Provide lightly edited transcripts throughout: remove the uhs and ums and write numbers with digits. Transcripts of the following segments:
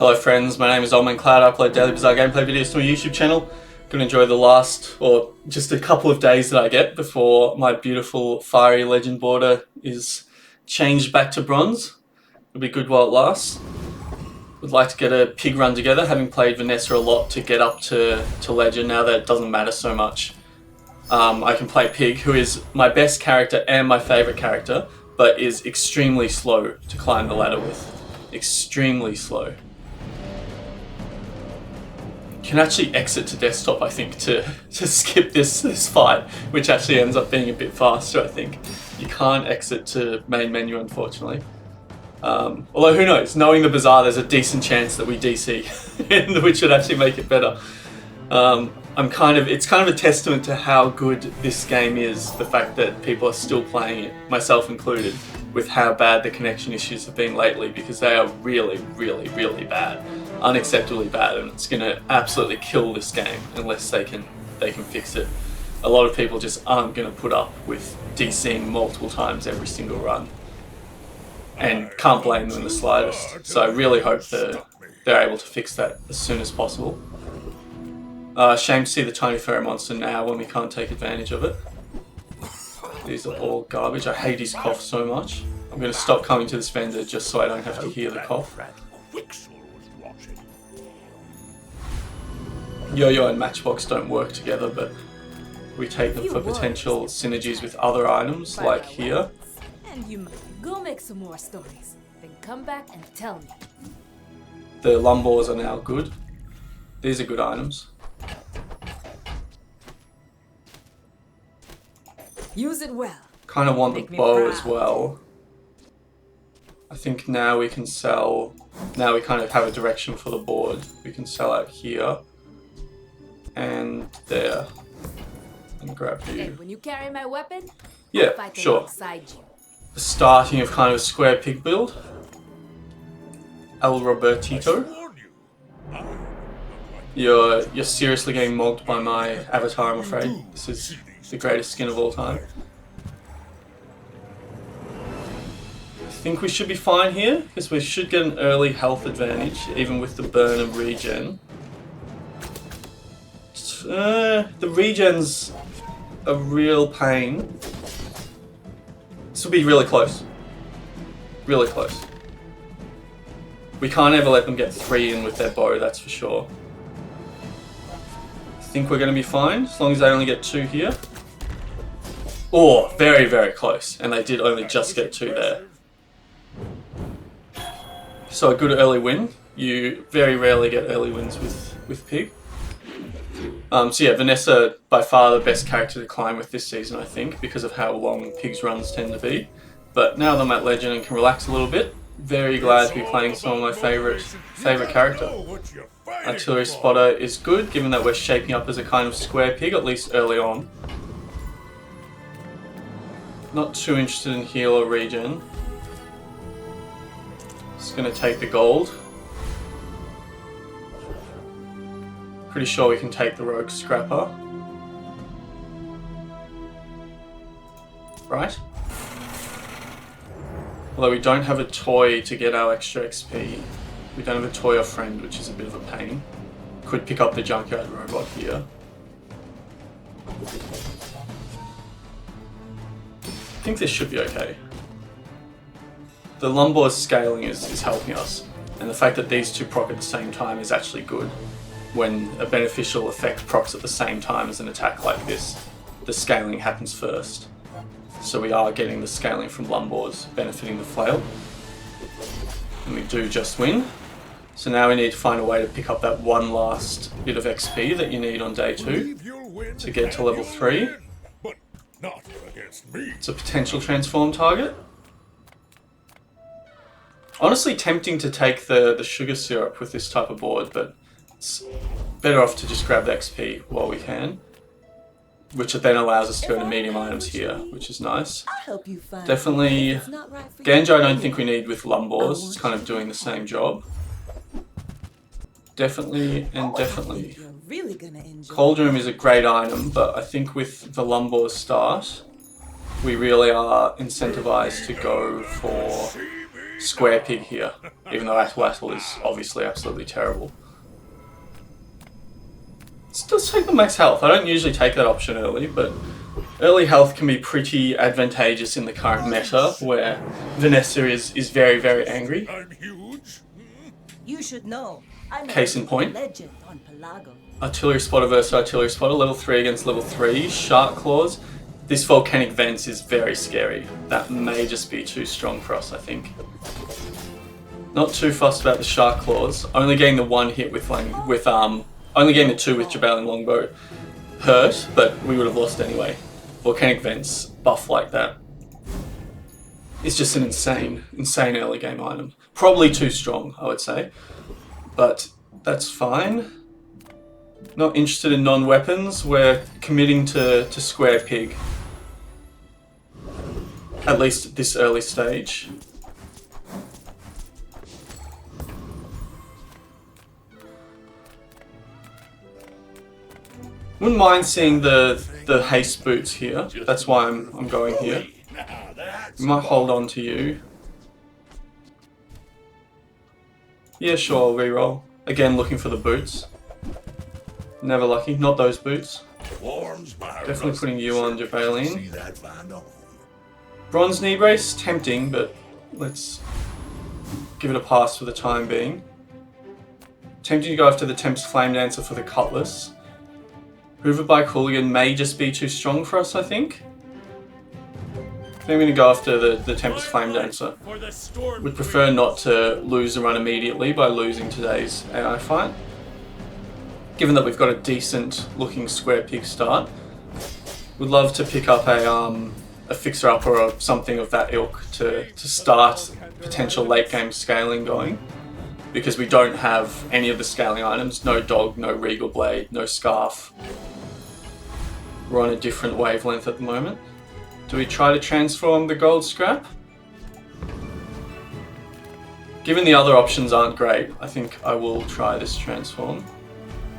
Hello friends, my name is Oldman Cloud. I upload daily Bazaar gameplay videos to my YouTube channel. Gonna enjoy the last, or just a couple of days that I get before my beautiful fiery legend border is changed back to bronze. It'll be good while it lasts. Would like to get a pig run together, having played Vanessa a lot to get up to legend now that it doesn't matter so much. I can play Pig, who is my best character and my favourite character, but is extremely slow to climb the ladder with. Extremely slow. Can actually exit to desktop, I think, to skip this fight, which actually ends up being a bit faster, I think. You can't exit to main menu, unfortunately. Although, who knows? Knowing the Bazaar, there's a decent chance that we DC, which would actually make it better. It's kind of a testament to how good this game is, the fact that people are still playing it, myself included, with how bad the connection issues have been lately, because they are really, really, really bad. Unacceptably bad, and it's going to absolutely kill this game unless they can fix it. A lot of people just aren't going to put up with DCing multiple times every single run, and can't blame them in the slightest. So I really hope that they're able to fix that as soon as possible. Shame to see the tiny fairy monster now when we can't take advantage of it. These are all garbage. I hate his cough so much. I'm going to stop coming to this vendor just so I don't have to hear the cough. Yo-Yo and Matchbox don't work together, but we take them for potential synergies with other items, like here. And you go make some more stories, then come back and tell me. The lumbors are now good. These are good items. Use it well. Kind of want the bow as well. I think now we can sell. Now we kind of have a direction for the board. We can sell out here. And there. And grab you. And when you carry my weapon, yeah, fight sure. alongside you. The starting of kind of a square pig build. El Robertito. You're seriously getting mogged by my avatar, I'm afraid. This is the greatest skin of all time. I think we should be fine here, because we should get an early health advantage, even with the burn and regen. The regen's a real pain. This will be really close. Really close. We can't ever let them get 3 in with their bow, that's for sure. I think we're going to be fine, as long as they only get 2 here. Oh, very, very close. And they did only just get 2 there. So a good early win. You very rarely get early wins with Pig. So yeah, Vanessa, by far the best character to climb with this season, I think, because of how long Pig's runs tend to be. But now that I'm at Legend and can relax a little bit, very glad to be playing some of my favourite character. Artillery Spotter is good, given that we're shaping up as a kind of square pig, at least early on. Not too interested in heal or regen. Just going to take the gold. Pretty sure we can take the Rogue Scrapper. Right? Although we don't have a toy to get our extra XP. We don't have a toy or friend, which is a bit of a pain. Could pick up the Junkyard Robot here. I think this should be okay. The Lumbor's scaling is helping us. And the fact that these two proc at the same time is actually good. When a beneficial effect procs at the same time as an attack like this, the scaling happens first. So we are getting the scaling from Lumbors benefiting the flail. And we do just win. So now we need to find a way to pick up that one last bit of XP that you need on day 2 to get to level 3. It's a potential transform target. Honestly tempting to take the sugar syrup with this type of board, but it's better off to just grab the XP while we can, which then allows us to go to medium items here, which is nice. Definitely, Ganja I don't think we need with Lumbors, it's kind of doing the same job. Definitely and definitely. Cauldron is a great item, but I think with the Lumbors start, we really are incentivized to go for square pig here, even though Atlatl is obviously absolutely terrible. Let's take the max health. I don't usually take that option early, but early health can be pretty advantageous in the current meta, where Vanessa is very, very angry. I'm huge. You should know. I'm Case in point. Legend on Pelago. Artillery spotter versus artillery spotter, level 3 against level 3, shark claws. This volcanic vents is very scary. That may just be too strong for us, I think. Not too fussed about the shark claws. Only getting the 1 hit with only getting the 2 with Jaballian longbow hurt, but we would have lost anyway. Volcanic vents buff like that. It's just an insane early game item. Probably too strong, I would say, but that's fine. Not interested in non-weapons. We're committing to square pig. At least at this early stage. Wouldn't mind seeing the haste boots here. That's why I'm going here. We might hold on to you. Yeah, sure, I'll reroll. Again, looking for the boots. Never lucky. Not those boots. Definitely putting you on Jaballian. Bronze knee brace, tempting, but let's give it a pass for the time being. Tempting to go after the Tempest Flame Dancer for the Cutlass. Hoover by Hooligan may just be too strong for us, I think. I think I'm going to go after the Tempest Flame Dancer. Would prefer not to lose a run immediately by losing today's AI fight. Given that we've got a decent looking square pig start, would love to pick up a fixer-upper or something of that ilk to start potential late game scaling going. Because we don't have any of the scaling items. No dog, no regal blade, no scarf. We're on a different wavelength at the moment. Do we try to transform the gold scrap? Given the other options aren't great, I think I will try this transform.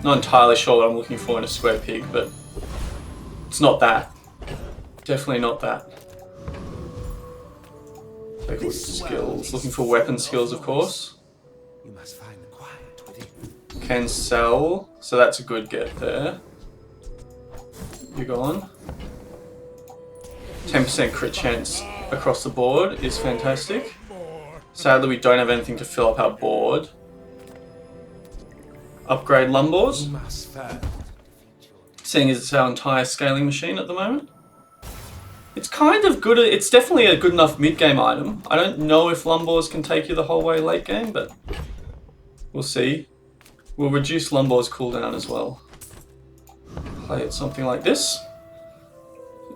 Not entirely sure what I'm looking for in a square pig, but it's not that. Definitely not that. Take a look at skills. Looking for weapon skills, of course. You must find the quiet within. Can sell, so that's a good get there. You go on. 10% crit chance across the board is fantastic. Sadly, we don't have anything to fill up our board. Upgrade Lumbors. Seeing as it's our entire scaling machine at the moment. It's kind of good. It's definitely a good enough mid-game item. I don't know if Lumbors can take you the whole way late game, but we'll see. We'll reduce Lumbors cooldown as well. Play it something like this.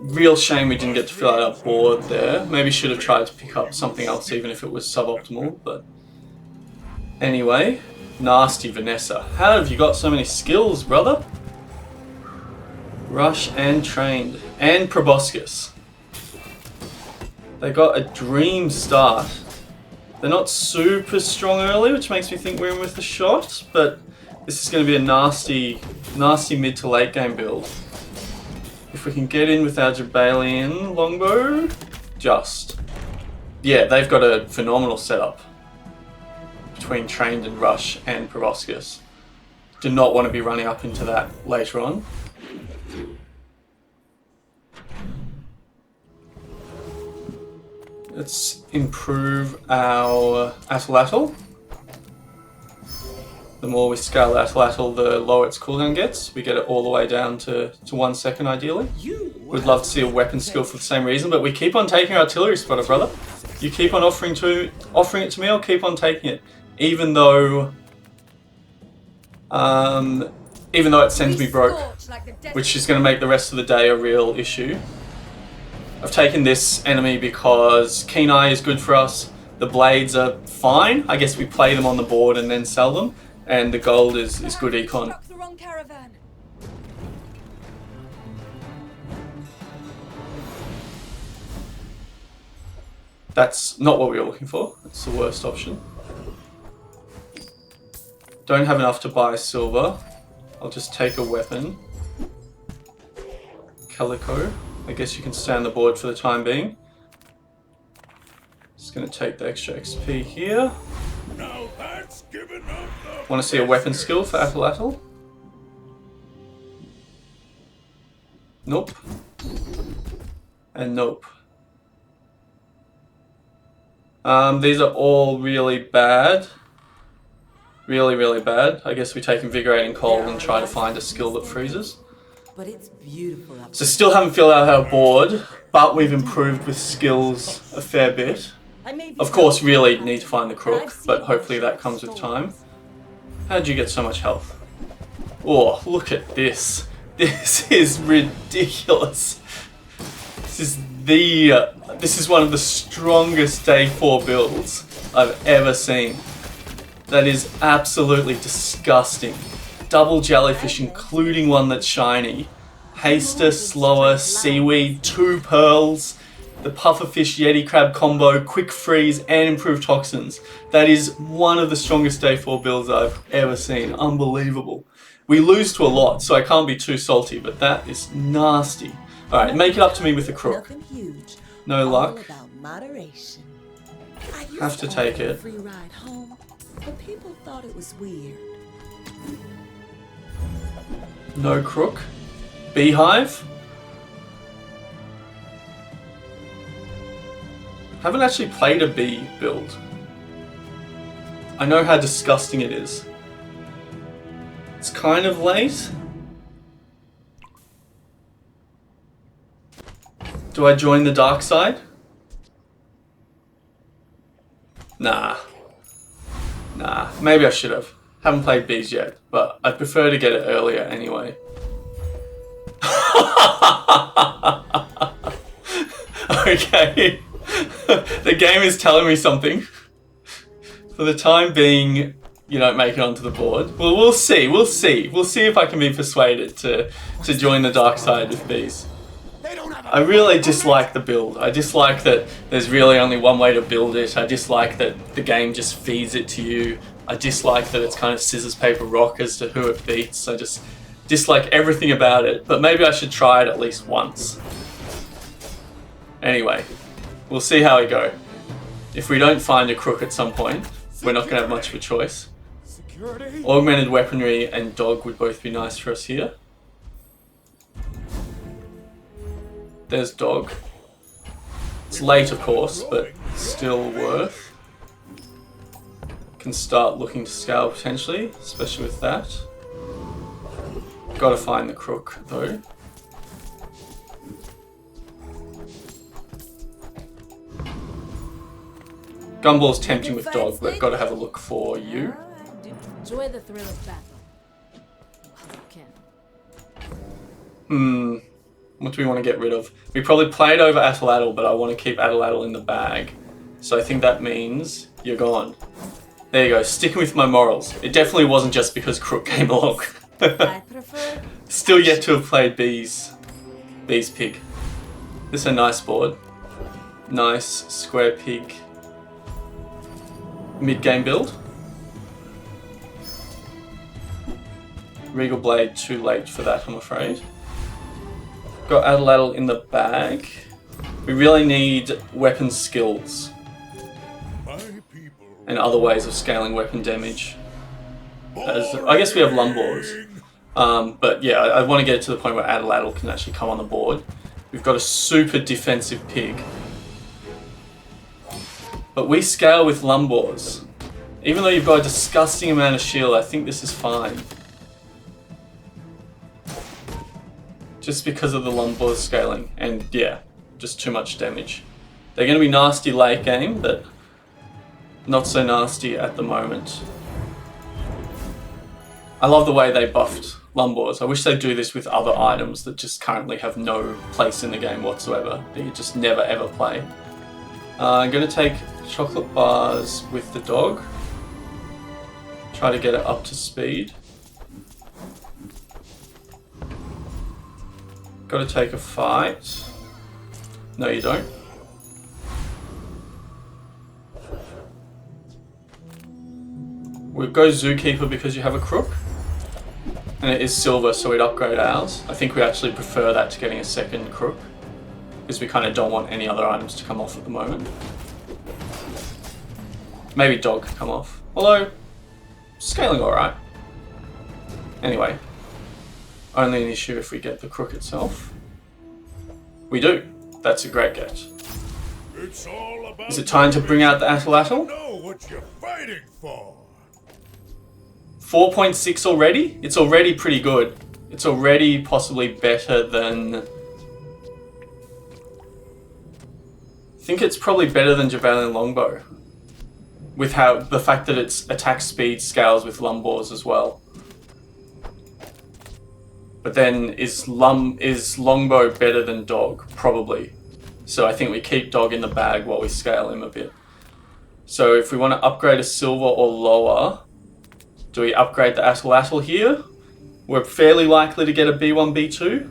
Real shame we didn't get to fill out our board there. Maybe should have tried to pick up something else even if it was suboptimal, but anyway. Nasty Vanessa. How have you got so many skills, brother? Rush and Trained. And Proboscis. They got a dream start. They're not super strong early, which makes me think we're in with a shot, but this is going to be a nasty mid to late game build. If we can get in with our Jaballian longbow, just. Yeah, they've got a phenomenal setup between Trained and Rush and Proboscis. Do not want to be running up into that later on. Let's improve our Atlatl. The more we scale Atlatl, the lower its cooldown gets. We get it all the way down to 1 second ideally. We'd love to see a weapon skill for the same reason, but we keep on taking artillery spotter, brother. You keep on offering it to me, I'll keep on taking it. Even though it sends me broke, which is going to make the rest of the day a real issue. I've taken this enemy because Keen Eye is good for us. The blades are fine. I guess we play them on the board and then sell them. And the gold is good econ. That's not what we were looking for. That's the worst option. Don't have enough to buy silver. I'll just take a weapon. Calico. I guess you can stay on the board for the time being. Just going to take the extra XP here. Now that's giving up the Want to see a weapon skill for Atlatl? Nope. And nope. These are all really bad. Really, really bad. I guess we take Invigorating Cold and try to find a skill that freezes. But it's beautiful up So still haven't filled out our board, but we've improved with skills a fair bit. Of course, really need to find the crook, but hopefully that comes with time. How'd you get so much health? Oh, look at this. This is ridiculous. This is one of the strongest day 4 builds I've ever seen. That is absolutely disgusting. Double jellyfish, including one that's shiny. Haster, slower, seaweed, 2 pearls, the pufferfish yeti crab combo, quick freeze, and improved toxins. That is one of the strongest day 4 builds I've ever seen. Unbelievable. We lose to a lot, so I can't be too salty, but that is nasty. Alright, make it up to me with the crook. Nothing huge. No luck. All about moderation. I used Have to offer take a it. free ride home, but people thought it was weird. No crook. Beehive. Haven't actually played a bee build. I know how disgusting it is. It's kind of late. Do I join the dark side? Nah. Nah, maybe I should have. Haven't played bees yet, but I'd prefer to get it earlier anyway. Okay. The game is telling me something. For the time being, you don't make it onto the board. Well, we'll see. We'll see if I can be persuaded to join the dark side with bees. I really dislike the build. I dislike that there's really only one way to build it. I dislike that the game just feeds it to you. I dislike that it's kind of scissors, paper, rock as to who it beats. I just dislike everything about it. But maybe I should try it at least once. Anyway, we'll see how we go. If we don't find a crook at some point, we're not going to have much of a choice. Augmented weaponry and dog would both be nice for us here. There's dog. It's late, of course, but still worth. Can start looking to scale potentially, especially with that. Gotta find the crook though. Gumball's tempting with dog, but gotta have a look for you. Enjoy the thrill of battle. While you can. What do we want to get rid of? We probably played over Atlatl, but I want to keep Atlatl in the bag. So I think that means you're gone. There you go, sticking with my morals. It definitely wasn't just because Crook came along. I prefer. Still yet to have played Bees Pig. This is a nice board. Nice square pig mid-game build. Regal Blade, too late for that, I'm afraid. Got Atlatl in the bag. We really need weapon skills and other ways of scaling weapon damage. I guess we have Lumbors. But yeah, I want to get to the point where Atlatl can actually come on the board. We've got a super defensive pig. But we scale with Lumbors. Even though you've got a disgusting amount of shield, I think this is fine. Just because of the Lumbors scaling. And yeah, just too much damage. They're going to be nasty late game, but not so nasty at the moment. I love the way they buffed Lumbors. I wish they'd do this with other items that just currently have no place in the game whatsoever, that you just never ever play. I'm going to take chocolate bars with the dog. Try to get it up to speed. Got to take a fight. No, you don't. We'll go Zookeeper because you have a crook. And it is silver, so we'd upgrade ours. I think we actually prefer that to getting a second crook, because we kind of don't want any other items to come off at the moment. Maybe dog could come off. Although, scaling alright. Anyway, only an issue if we get the crook itself. We do. That's a great get. It's all about Is it time to bring out the Atlatl? know what you're fighting for. 4.6 already? It's already pretty good. It's already possibly better than... I think it's probably better than Jaballian Longbow. With how the fact that its attack speed scales with Lumbors as well. But then is Longbow better than Dog? Probably. So I think we keep Dog in the bag while we scale him a bit. So if we want to upgrade a silver or lower, do we upgrade the Atlatl here? We're fairly likely to get a B1, B2.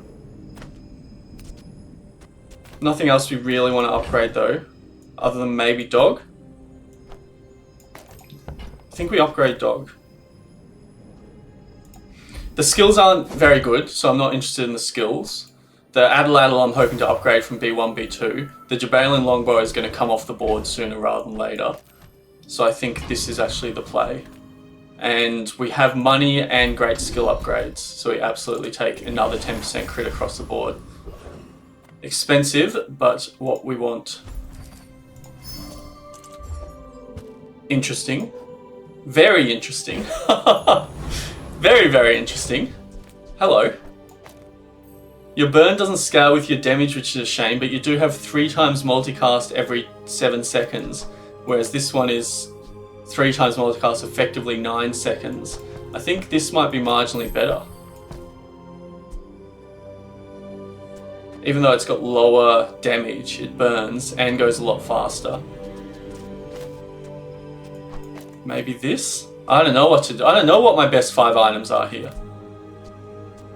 Nothing else we really want to upgrade though, other than maybe Dog. I think we upgrade Dog. The skills aren't very good, so I'm not interested in the skills. The Atlatl I'm hoping to upgrade from B1, B2. The Jaballian Longbow is going to come off the board sooner rather than later. So I think this is actually the play. And we have money and great skill upgrades, so we absolutely take another 10% crit across the board. Expensive, but what we want. Interesting. Very interesting. Very, very interesting. Hello. Your burn doesn't scale with your damage, which is a shame, but you do have 3 times multicast every 7 seconds, whereas this one is 3 times multicast effectively 9 seconds. I think this might be marginally better. Even though it's got lower damage, it burns and goes a lot faster. Maybe this? I don't know what to do. I don't know what my best 5 items are here.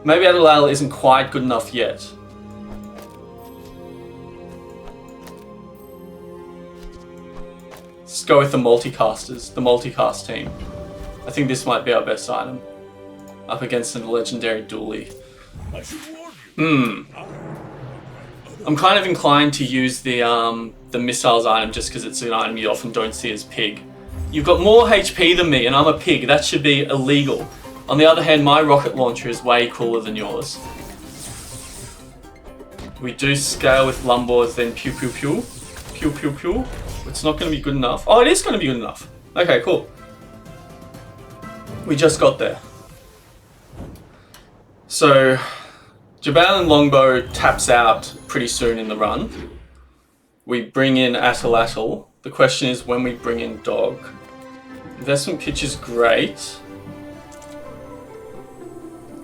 Maybe Atlatl isn't quite good enough yet. Let's go with the multicasters, the multicast team. I think this might be our best item. Up against a legendary dually. I'm kind of inclined to use the missiles item just because it's an item you often don't see as pig. You've got more HP than me and I'm a pig. That should be illegal. On the other hand, my rocket launcher is way cooler than yours. We do scale with Lumbors, then pew pew pew. Pew pew pew. It's not going to be good enough. Oh, it is going to be good enough. Okay, cool. We just got there. So, Jaballian Longbow taps out pretty soon in the run. We bring in Atlatl. The question is when we bring in Dog. Investment pitch is great.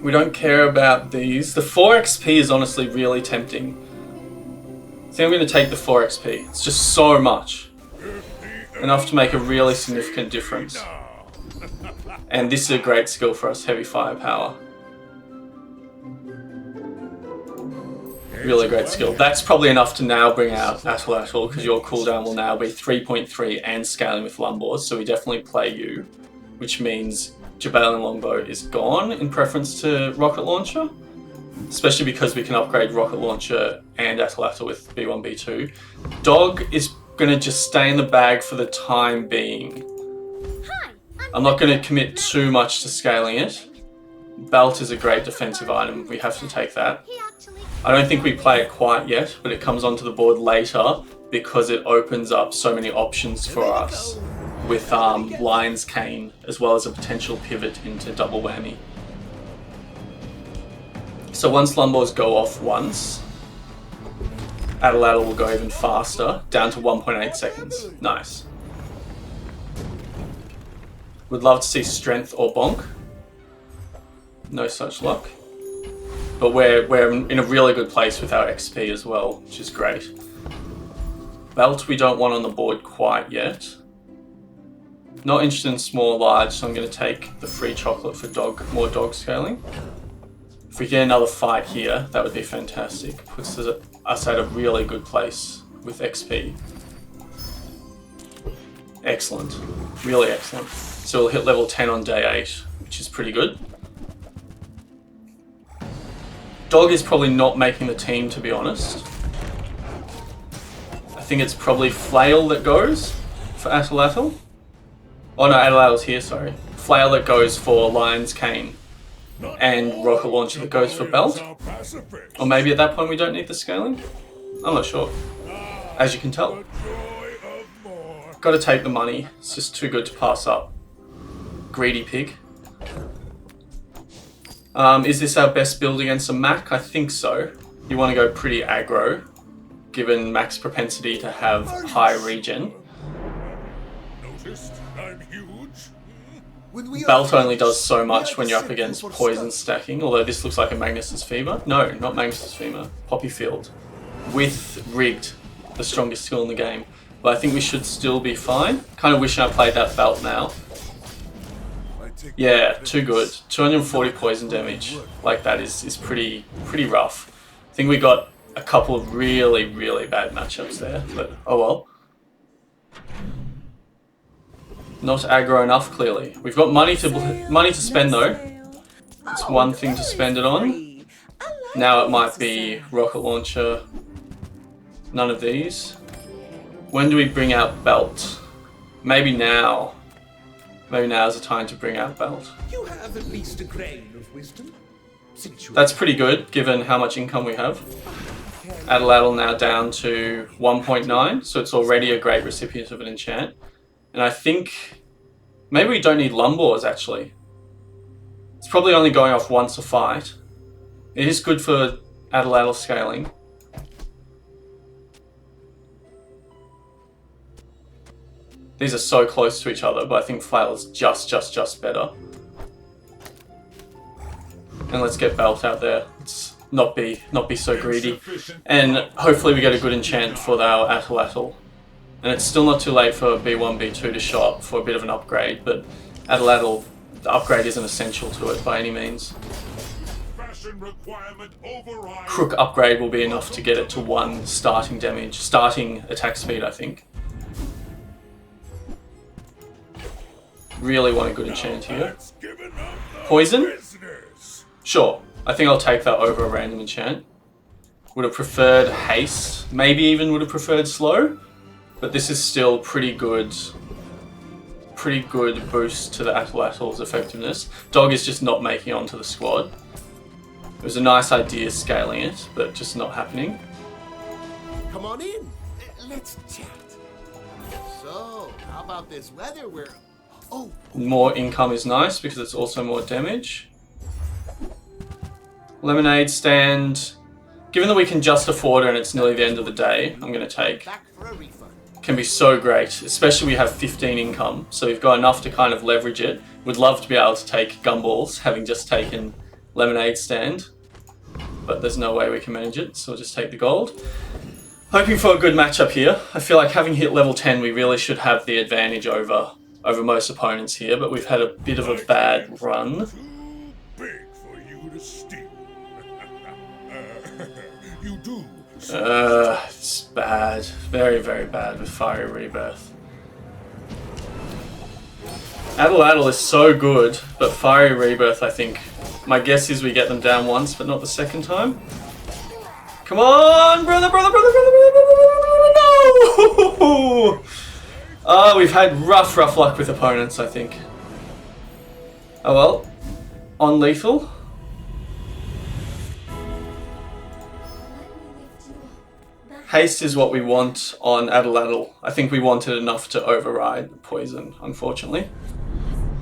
We don't care about these. The 4 XP is honestly really tempting. I think I'm going to take the 4 XP. It's just so much. Enough to make a really significant difference. And this is a great skill for us, heavy firepower. Really great skill. That's probably enough to now bring out Atlatl because your cooldown will now be 3.3 and scaling with Lumbors, so we definitely play you, which means Jaballian Longbow is gone in preference to Rocket Launcher, especially because we can upgrade Rocket Launcher and Atlatl with B1, B2. Dog is going to just stay in the bag for the time being. I'm not going to commit too much to scaling it. Belt is a great defensive item, we have to take that. I don't think we play it quite yet, but it comes onto the board later because it opens up so many options for us with Lion's Cane, as well as a potential pivot into double whammy. So once Lumbors go off once, Atlatl will go even faster, down to 1.8 seconds. Nice. Would love to see Strength or Bonk. No such luck. But we're in a really good place with our XP as well, which is great. Belt we don't want on the board quite yet. Not interested in small or large, so I'm going to take the free chocolate for more dog scaling. If we get another fight here, that would be fantastic. Puts us at a really good place with XP. Excellent. Really excellent. So we'll hit level 10 on day 8, which is pretty good. Dog is probably not making the team, to be honest. I think it's probably Flail that goes for Atlatl. Oh no, Adelaide here, sorry. Flail that goes for Lion's Cane. And rocket launcher that goes for belt. Or maybe at that point we don't need the scaling? I'm not sure. As you can tell. Gotta take the money. It's just too good to pass up. Greedy pig. Is this our best build against a Mac? I think so. You want to go pretty aggro, given Mac's propensity to have high regen. Noticed I'm huge. Belt only does so much when you're up against poison stacking, although this looks like a Magnus's Fever. No, not Magnus's Fever. Poppy Field. With Rigged, the strongest skill in the game. But I think we should still be fine. Kind of wish I played that belt now. Yeah, too good. 240 poison damage. Like that is pretty rough. I think we got a couple of really, really bad matchups there, but oh well. Not aggro enough, clearly. We've got money to spend though. It's one thing to spend it on. Now it might be rocket launcher. None of these. When do we bring out belt? Maybe now. Maybe now is the time to bring out belt. You have at least a grain of wisdom. That's pretty good, given how much income we have. Adelaide now down to 1.9, so it's already a great recipient of an enchant. And I think maybe we don't need Lumbors, actually. It's probably only going off once a fight. It is good for Adelaide scaling. These are so close to each other, but I think Flail is just better. And let's get Belt out there. Let's not be so greedy. And hopefully we get a good enchant for our Atlatl. And it's still not too late for B1, B2 to shop for a bit of an upgrade, but Atlatl, the upgrade isn't essential to it by any means. Crook upgrade will be enough to get it to 1 starting damage, starting attack speed, I think. Really want a good enchant here. Poison? Sure, I think I'll take that over a random enchant. Would have preferred haste, maybe even would have preferred slow, but this is still pretty good boost to the Atlatl's effectiveness. Dog is just not making it onto the squad. It was a nice idea scaling it, but just not happening. Come on in. Let's chat. So, how about this weather? More income is nice because it's also more damage. Lemonade stand. Given that we can just afford it and it's nearly the end of the day, I'm going to take. Can be so great, especially we have 15 income, so we've got enough to kind of leverage it. Would love to be able to take Gumballs, having just taken Lemonade stand, but there's no way we can manage it, so we'll just take the gold. Hoping for a good matchup here. I feel like having hit level 10, we really should have the advantage over most opponents here, but we've had a bit of a bad run. Too big for you to steal. You do. It's bad. Very, very bad with Fiery Rebirth. Adelaide is so good, but Fiery Rebirth, I think, my guess is we get them down once, but not the second time. Come on, brother! No! We've had rough luck with opponents, I think. Oh well. On lethal. Haste is what we want on Adelaide. I think we wanted enough to override the poison, unfortunately.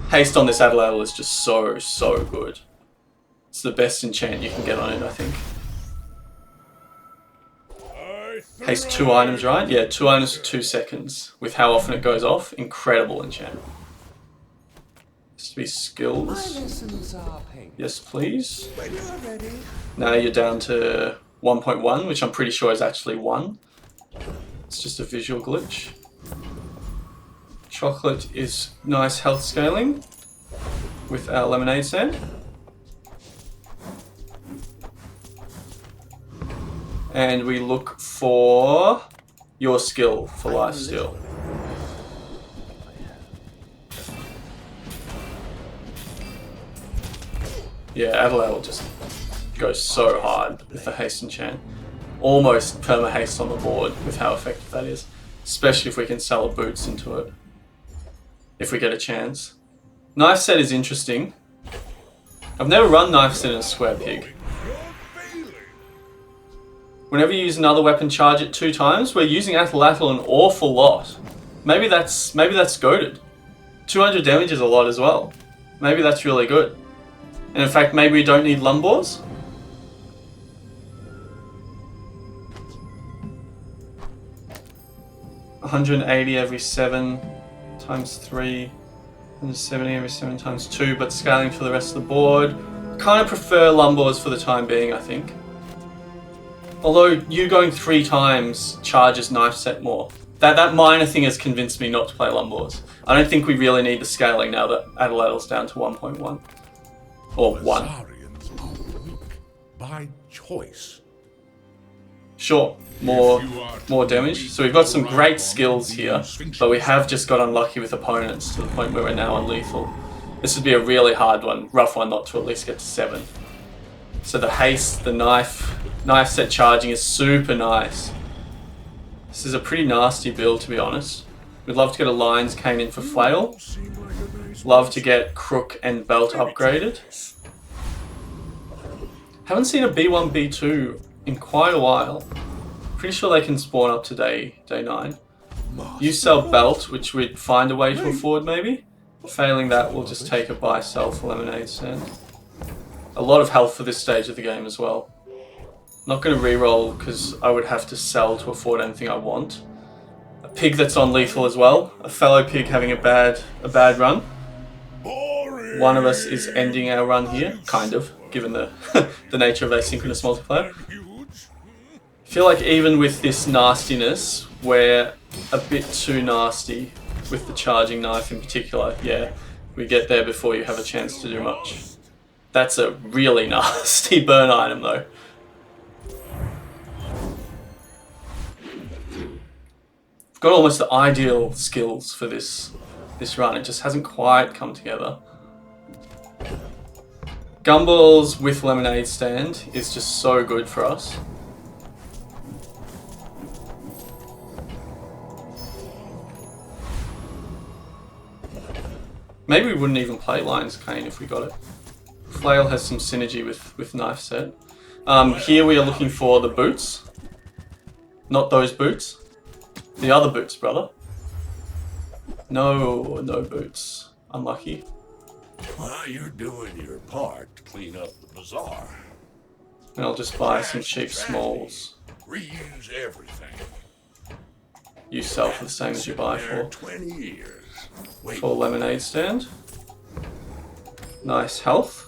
Haste on this Adelaide is just so good. It's the best enchant you can get on it, I think. Haste 2 items, right? Yeah, 2 items for 2 seconds. With how often it goes off, incredible enchant. Has to be skills. Yes, please. Now you're down to 1.1, which I'm pretty sure is actually 1. It's just a visual glitch. Chocolate is nice health scaling with our lemonade stand. And we look for your skill for lifesteal. Yeah, Adelaide will just go so hard with the haste enchant. Almost perma haste on the board with how effective that is. Especially if we can sell a boots into it. if we get a chance. Knife set is interesting. I've never run knife set in a square pig. Whenever you use another weapon, charge it 2 times. We're using Atlatl an awful lot. Maybe that's goated. 200 damage is a lot as well. Maybe that's really good. And in fact, maybe we don't need Lumbors. $180 every 7 times 3. 170 every 7 times 2, but scaling for the rest of the board. Kind of prefer Lumbors for the time being, I think. Although you going 3 times charges knife set more. That minor thing has convinced me not to play Lumbors. I don't think we really need the scaling now that Adeladel's down to 1.1. Or 1. Bazarians are weak by choice. Sure, more damage. So we've got some great skills here, but we have just got unlucky with opponents to the point where we're now unlethal. This would be a really hard one, rough one not to at least get to 7. So the haste, the knife set charging is super nice. This is a pretty nasty build, to be honest. We'd love to get a Lion's Cane in for Flail. Love to get Crook and Belt upgraded. Haven't seen a B1, B2 in quite a while. Pretty sure they can spawn up to day 9. You sell Belt, which we'd find a way to afford maybe. Failing that, we'll just take a buy sell for Lemonade Stand. A lot of health for this stage of the game as well. Not going to reroll because I would have to sell to afford anything I want. A pig that's on lethal as well. A fellow pig having a bad run. One of us is ending our run here, kind of, given the the nature of asynchronous multiplayer. I feel like even with this nastiness, we're a bit too nasty with the charging knife in particular. Yeah, we get there before you have a chance to do much. That's a really nasty burn item though. Got almost the ideal skills for this run. It just hasn't quite come together. Gumballs with Lemonade Stand is just so good for us. Maybe we wouldn't even play Lion's Cane if we got it. Flail has some synergy with Knife Set. Here we are looking for the boots. Not those boots. The other boots, brother. No boots. Unlucky. Well, you're doing your part to clean up the bazaar. And I'll just buy some cheap smalls. Reuse everything. You sell for the same as you buy for. 20 years. For Lemonade Stand. Nice health.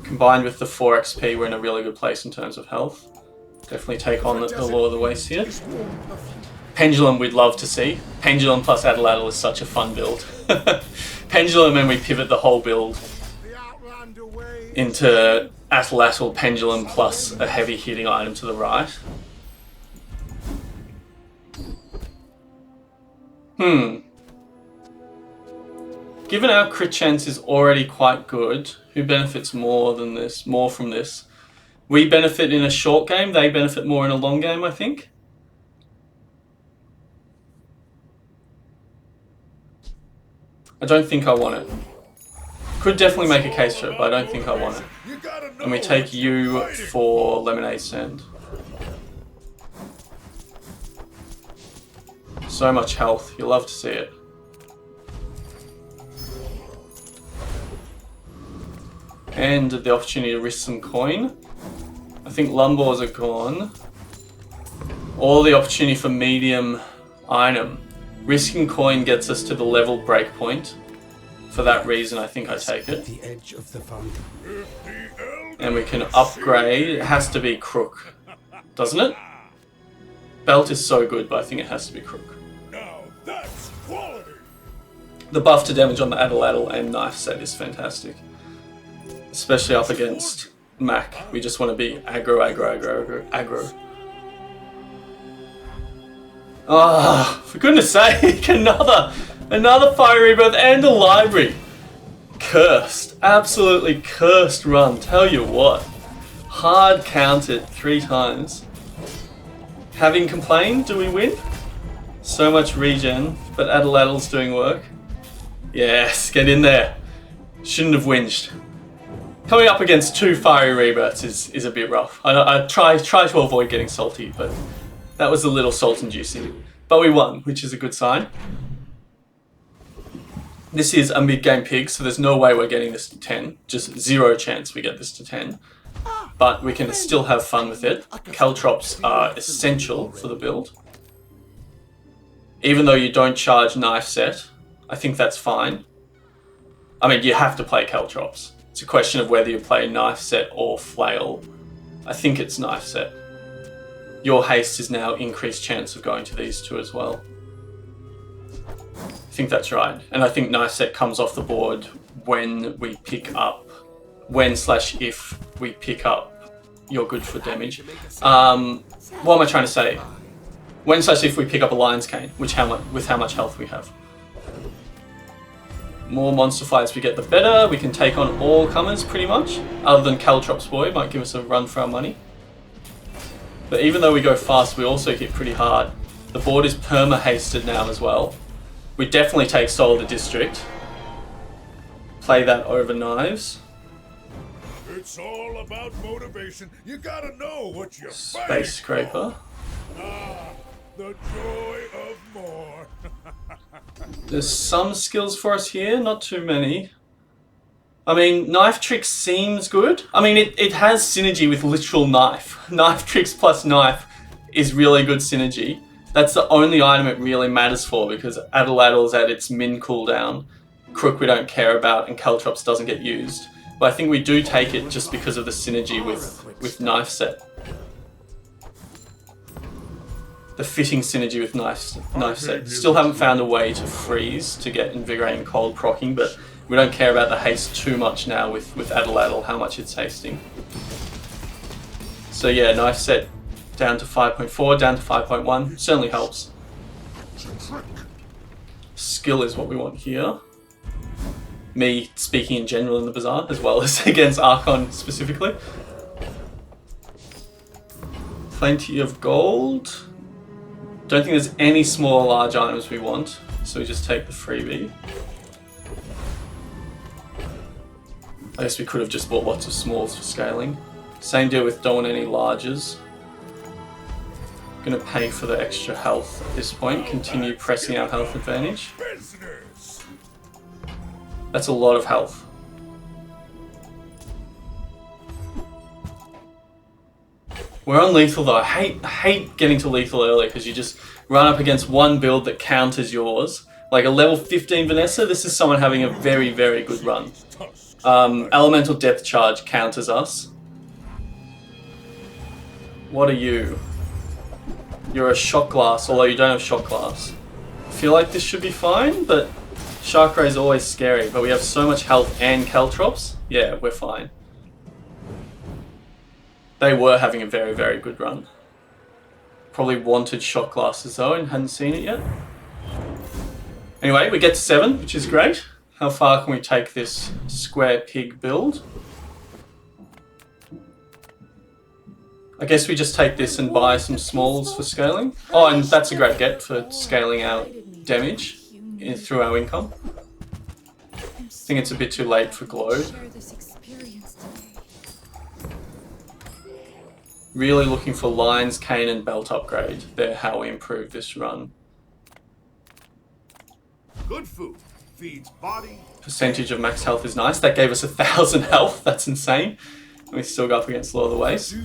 Combined with the 4 XP, we're in a really good place in terms of health. Definitely take on the Law of the Waste here. Pendulum we'd love to see. Pendulum plus Atlatl is such a fun build. Pendulum, and we pivot the whole build into Atlatl Pendulum plus a heavy hitting item to the right. Given our crit chance is already quite good, who benefits more than this? More from this? We benefit in a short game, they benefit more in a long game, I think. I don't think I want it. Could definitely make a case for it, but I don't think I want it. And we take you for Lemonade Stand. So much health, you'll love to see it. And the opportunity to risk some coin. I think Lumbors are gone. Or the opportunity for medium item. Risking coin gets us to the level breakpoint. For that reason, I think I take it. The edge of the fountain. And we can upgrade. It has to be Crook, doesn't it? Belt is so good, but I think it has to be Crook. Now that's quality. The buff to damage on the Atlatl and Knife Set is fantastic. Especially up against Mac. We just want to be aggro. Ah, for goodness sake, another Fiery Rebirth and a library. Cursed, absolutely cursed run, tell you what. Hard counted 3 times. Having complained, do we win? So much regen, but Atlatl's doing work. Yes, get in there. Shouldn't have whinged. Coming up against 2 fiery rebirths is a bit rough. I try to avoid getting salty, but that was a little salt-inducing. But we won, which is a good sign. This is a mid-game pig, so there's no way we're getting this to 10. Just 0 chance we get this to 10. But we can still have fun with it. Caltrops are essential for the build. Even though you don't charge knife set, I think that's fine. I mean, you have to play Caltrops. It's a question of whether you play knife set or flail. I think it's knife set. Your haste is now increased chance of going to these 2 as well. I think that's right. And I think knife set comes off the board when we pick up, when/if we pick up You're Good for damage. What am I trying to say? When/if we pick up a Lion's Cane, with how much health we have. More monster fights we get, the better. We can take on all comers pretty much, other than Caltrops Boy, might give us a run for our money. But even though we go fast, we also hit pretty hard. The board is perma-hasted now as well. We definitely take Soul of the District. Play that over knives. It's all about motivation. You gotta know what you're Space Scraper. The joy of more. There's some skills for us here, not too many. I mean, Knife Tricks seems good. I mean, it has synergy with literal knife. Knife Tricks plus knife is really good synergy. That's the only item it really matters for, because Adaladdle's at its min cooldown. Crook we don't care about, and Caltrops doesn't get used. But I think we do take it just because of the synergy with knife set. The fitting synergy with knife set. Still haven't found a way to freeze to get Invigorating Cold proccing, but we don't care about the haste too much now with Adaladdle, how much it's hasting. So yeah, knife set down to 5.4, down to 5.1, certainly helps. Skill is what we want here. Me speaking in general in the Bazaar, as well as against Archon specifically. Plenty of gold. Don't think there's any small or large items we want, so we just take the freebie. I guess we could have just bought lots of smalls for scaling. Same deal with don't want any larges. Gonna pay for the extra health at this point, continue pressing our health advantage. That's a lot of health. We're on lethal though. I hate getting to lethal early because you just run up against one build that counters yours. Like a level 15 Vanessa, this is someone having a very, very good run. Elemental Depth Charge counters us. What are you? You're a Shock Glass, although you don't have Shock Glass. I feel like this should be fine, but Shark Ray is always scary. But we have so much health and Caltrops. Yeah, we're fine. They were having a very, very good run. Probably wanted Shock Glasses though and hadn't seen it yet. Anyway, we get to 7, which is great. How far can we take this square pig build? I guess we just take this and buy some smalls for scaling. Oh, and that's a great get for scaling our damage through our income. I think it's a bit too late for Glow. Really looking for Lion's Cane and Belt upgrade. They're how we improve this run. Good food feeds body. Percentage of max health is nice. That gave us 1,000 health. That's insane. And we still go up against Law of the Waste.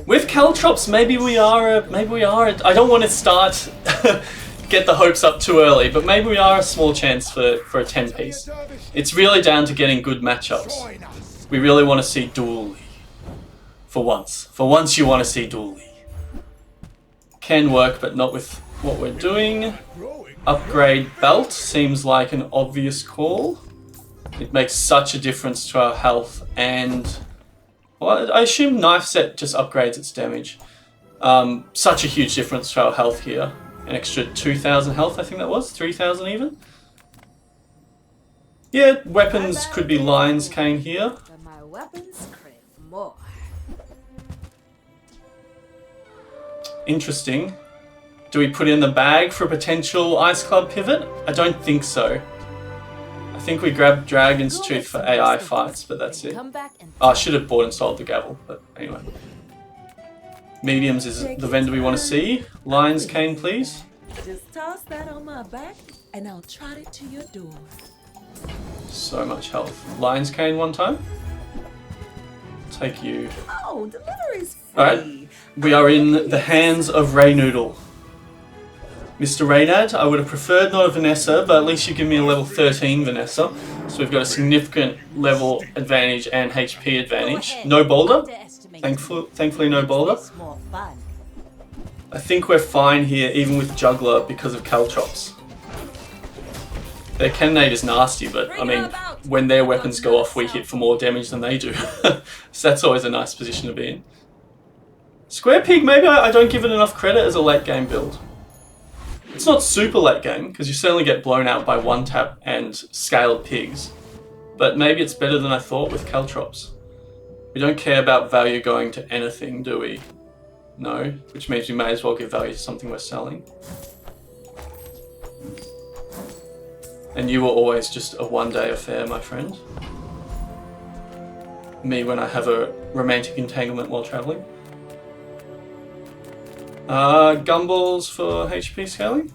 With Caltrops, maybe we are. I don't want to start get the hopes up too early, but maybe we are a small chance for a 10 piece. It's really down to getting good matchups. We really want to see Dooley. For once. For once you want to see Dooley. Can work, but not with what we're doing. Upgrade Belt seems like an obvious call. It makes such a difference to our health and... Well, I assume Knife Set just upgrades its damage. Such a huge difference to our health here. An extra 2,000 health, I think that was? 3,000 even? Yeah, weapons could be Lion's Cane here. But my weapons crave more. Interesting. Do we put it in the bag for a potential Ice Club pivot? I don't think so. think we grabbed Dragon's Tooth for AI fights, but that's it. Come back and Oh, I should have bought and sold the gavel, but anyway. Mediums is the vendor we want to see. Lion's Cane, please. Just toss that on my back, and I'll trot it to your door. So much health. Lion's Cane one time. Take you. Oh, delivery's free. Alright, we are in the hands of Ray Noodle. Mr. Raynad, I would have preferred not a Vanessa, but at least you give me a level 13 Vanessa. So we've got a significant level advantage and HP advantage. No boulder. Thankfully no boulder. I think we're fine here, even with Juggler, because of Caltrops. Their Cannonade is nasty, but I mean, when their weapons go off, we hit for more damage than they do. So that's always a nice position to be in. Square Pig, maybe I don't give it enough credit as a late game build. It's not super late game, because you certainly get blown out by one tap and scaled pigs. But maybe it's better than I thought with Caltrops. We don't care about value going to anything, do we? No, which means we may as well give value to something we're selling. And you were always just a one-day affair, my friend. Me when I have a romantic entanglement while travelling. Gumballs for HP scaling.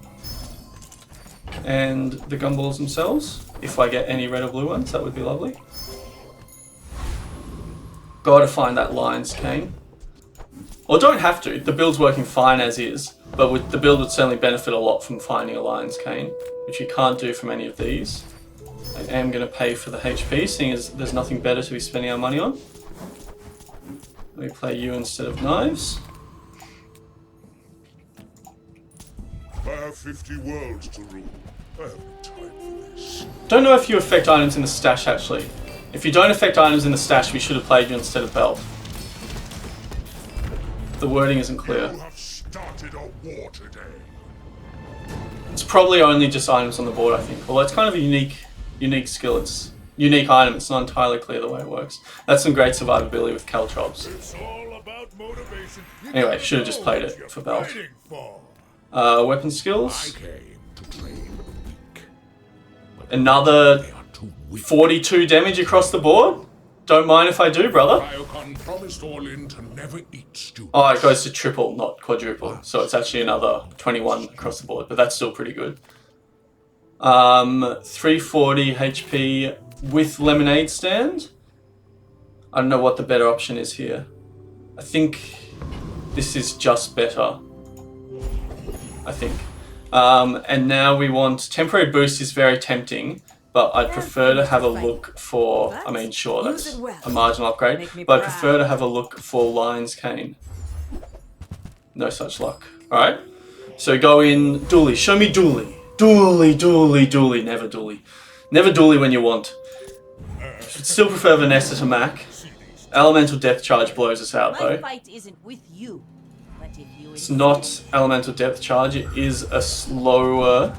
And the gumballs themselves. If I get any red or blue ones, that would be lovely. Gotta find that Lion's Cane. Or don't have to, the build's working fine as is, but the build would certainly benefit a lot from finding a Lion's Cane, which you can't do from any of these. I am going to pay for the HP, seeing as there's nothing better to be spending our money on. Let me play you instead of knives. I have 50 worlds to rule. I have no time for this. Don't know if you affect items in the stash, actually. If you don't affect items in the stash, we should have played you instead of Belt. The wording isn't clear. You have started a war today. It's probably only just items on the board, I think. Although it's kind of a unique skill. It's unique item. It's not entirely clear the way it works. That's some great survivability with Caltrops. It's all about motivation. Anyway, should have just played it for Belt. For. Weapon skills. I came to train the weak. Another They are too weak. 42 damage across the board. Don't mind if I do, brother. Ryokon promised Orlin to never eat stew. Oh, it goes to triple, not quadruple. So it's actually another 21 across the board, but that's still pretty good. 340 HP with Lemonade Stand. I don't know what the better option is here. I think this is just better. I think. And now we want temporary boost is very tempting, but I'd prefer to have a look for, I mean, sure, that's a marginal upgrade, but I'd prefer to have a look for Lion's Cane. No such luck. Alright, so go in Dooley. Show me Dooley. Dooley, Dooley, Dooley. Never Dooley. Never Dooley when you want. Still prefer Vanessa to Mac. Elemental Depth Charge blows us out, though. My fight isn't with you, but if you It's not Elemental Depth Charge, it is a slower,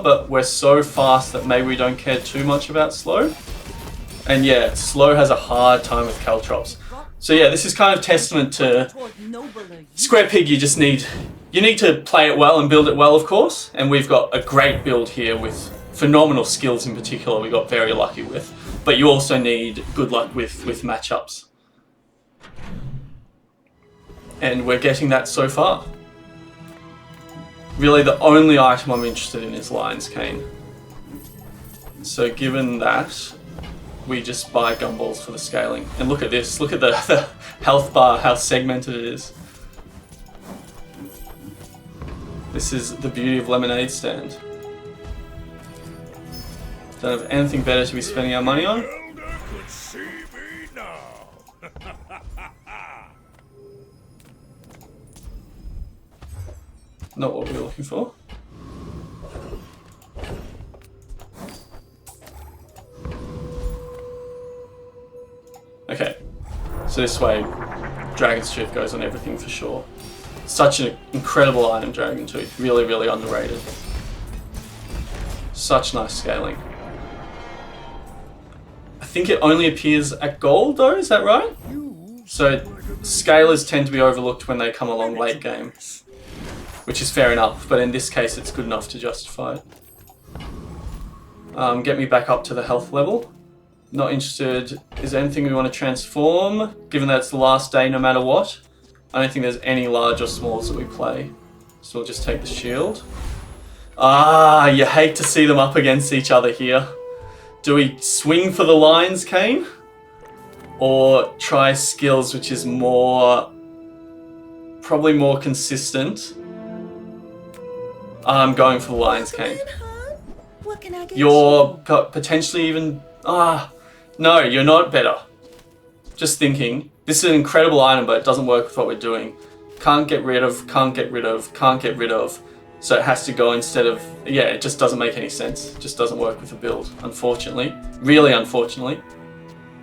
but we're so fast that maybe we don't care too much about slow. And yeah, slow has a hard time with Caltrops. So yeah, this is kind of testament to Square Pig. You need to play it well and build it well, of course. And we've got a great build here with phenomenal skills in particular we got very lucky with. But you also need good luck with matchups. And we're getting that so far. Really, the only item I'm interested in is Lion's Cane. So given that, we just buy gumballs for the scaling. And look at this, look at the health bar, how segmented it is. This is the beauty of Lemonade Stand. Don't have anything better to be spending our money on. Elder could see me now. Not what we were looking for. Okay, so this way, Dragon's Tooth goes on everything for sure. Such an incredible item, Dragon Tooth. Really, really underrated. Such nice scaling. I think it only appears at gold though, is that right? So scalers tend to be overlooked when they come along late game. Which is fair enough, but in this case it's good enough to justify it. Get me back up to the health level. Not interested. Is there anything we want to transform? Given that it's the last day no matter what. I don't think there's any large or smalls that we play. So we'll just take the shield. Ah, you hate to see them up against each other here. Do we swing for the Lion's Cane? Or try skills, which is probably more consistent? I'm going for the Lion's Cane. What can I get You're potentially even... no, you're not better. Just thinking. This is an incredible item, but it doesn't work with what we're doing. Can't get rid of, can't get rid of, can't get rid of. So it has to go instead of... Yeah, it just doesn't make any sense. It just doesn't work with the build, unfortunately. Really unfortunately.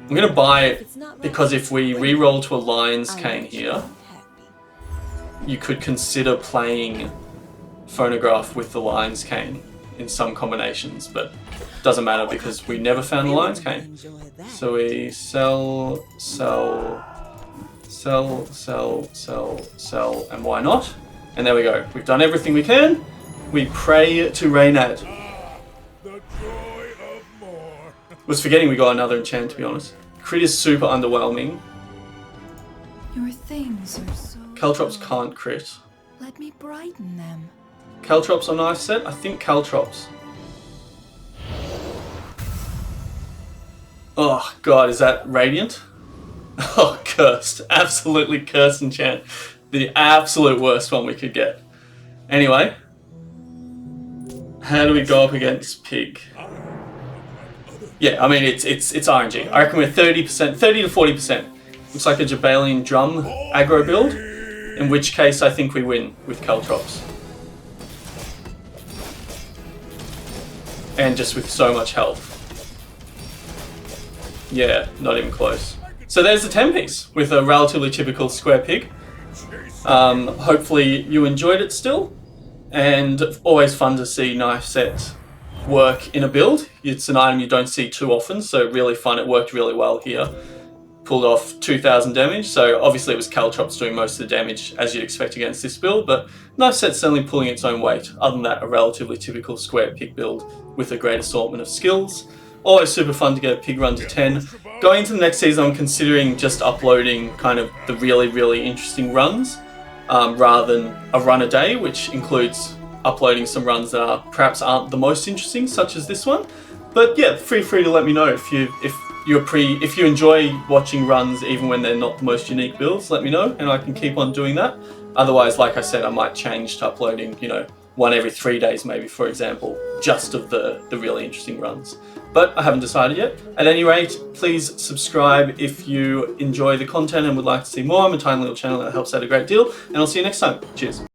I'm going to buy it because if we re-roll to a Lion's Cane here, you could consider playing Phonograph with the Lion's Cane in some combinations, but it doesn't matter because we never found the Lion's Cane. So we sell, sell, sell, sell, sell, sell, and why not? And there we go. We've done everything we can. We pray to Reynad. The joy of more. Was forgetting we got another enchant, to be honest. Crit is super underwhelming. Your things are so Caltrops can't crit. Let me brighten them. Caltrops on knife set? I think Caltrops. Oh god, is that Radiant? Oh, cursed. Absolutely cursed enchant. The absolute worst one we could get. Anyway. How do we go up against Pig? Yeah, I mean, it's RNG. I reckon we're 30%, 30 to 40%. Looks like a Jaballian drum aggro build. In which case, I think we win with Caltrops. And just with so much health. Yeah, not even close. So there's the 10-piece with a relatively typical square pig. Hopefully you enjoyed it still. And always fun to see knife sets work in a build. It's an item you don't see too often, so really fun. It worked really well here. Pulled off 2,000 damage, so obviously it was Caltrops doing most of the damage as you'd expect against this build, but knife set's certainly pulling its own weight. Other than that, a relatively typical square pig build with a great assortment of skills. Always super fun to get a pig run to 10. Going into the next season, I'm considering just uploading kind of the really, really interesting runs rather than a run a day, which includes uploading some runs that perhaps aren't the most interesting, such as this one. But yeah, feel free to let me know if you enjoy watching runs even when they're not the most unique builds. Let me know and I can keep on doing that. Otherwise, like I said, I might change to uploading, one every 3 days maybe, for example, just of the really interesting runs. But I haven't decided yet. At any rate, please subscribe if you enjoy the content and would like to see more. I'm a tiny little channel that helps out a great deal, and I'll see you next time. Cheers.